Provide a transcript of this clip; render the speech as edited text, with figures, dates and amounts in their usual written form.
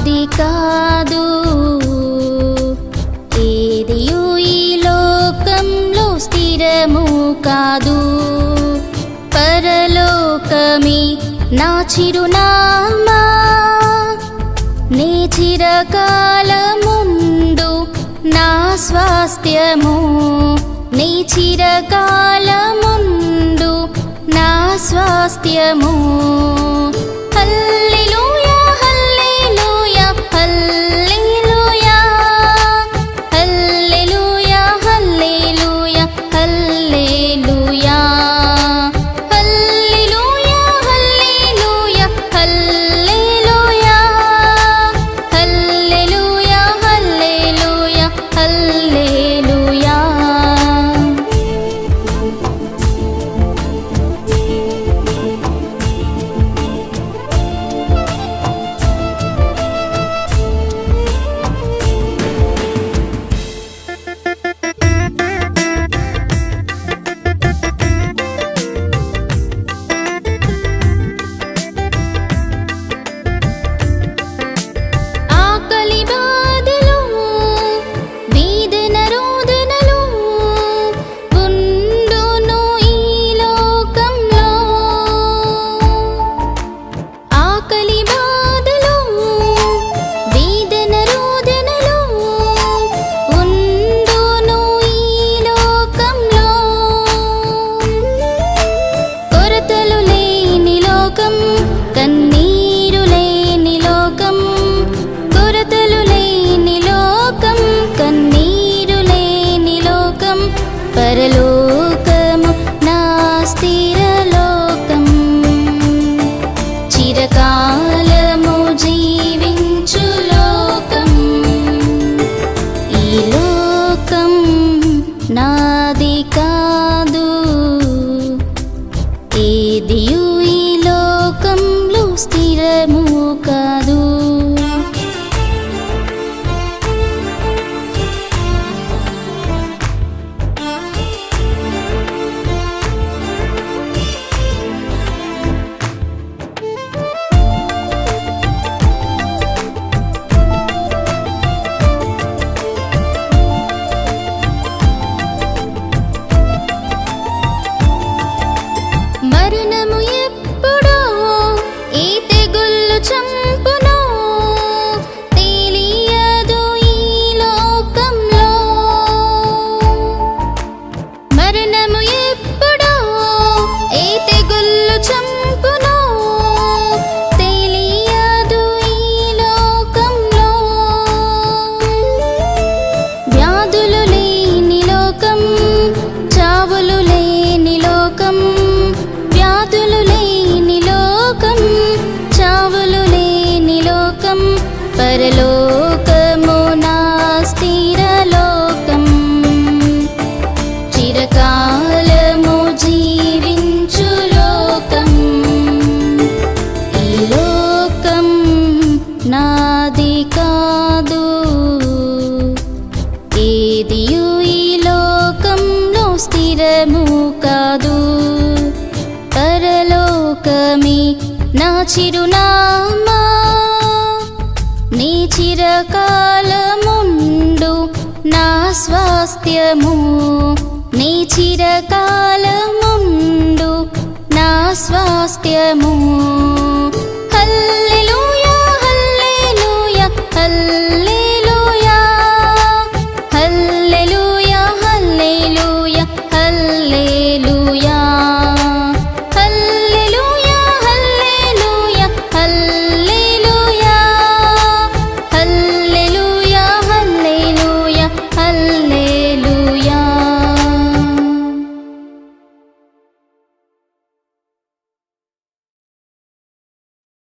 నాది కాదు ఏదియు ఈ లోకంలో స్థిరము కాదు పరలోకమే నా చిరునామా నీ చిరకాలముండు నా స్వాస్థ్యము నీ చిరకాలముండు నా స్వాస్థ్యము హల్లెలూయా హల్లెలూయా హల్లెలూయా హల్లెలూయా హల్లెలూయా హల్లెలూయా హల్లెలూయా హల్లెలూయా హల్లెలూయా హల్లెలూయా హల్లెలూయా హల్లెలూయా ఆకలి బాధలు వేదన రోదనలు ఉండును ఈ లోకంలో ఆకలి బాధలు వేదన రోదనలు ఉండును ఈ లోకంలో కొరతలు లేని లోకం కన్నీరు లేని లోకం కొరతలు లేని లోకం కన్నీరు లేని లోకం పరలోకము నా స్థిర లోకం చిరకాలము జీవించు లోకం ఈ లోకం నాది కాదు ఏదియు ఈ లోకంలో స్థిరము కాదు మరణము ఎప్పుడో ఈ తెగుళ్ళు చంపునో తెలియదు ఈ లోకంలో మరణము ఎప్పుడో ఈ తెగుళ్ళు చంపునో తెలియదు ఈ లోకంలో వ్యాధులు లేని లోకం చావులు లేని లోకం వ్యాధులు లేని లోకం చావులు లేని లోకం పరలోకము నా స్థిర లోకం చిరకాలము జీవించు లోకం ఈ లోకం నాది కాదు ఏదియు ఈ లోకంలో స్థిరము కాదు పరలోకమే నా చిరునామా నీ చిరకాలముండు నా స్వాస్థ్యము నీ చిరకాలముండు నా స్వాస్థ్యము హల్లెలూయా హల్లెలూయా హల్లెలూయా హల్లెలూయా హల్లెలూయా హల్లెలూయా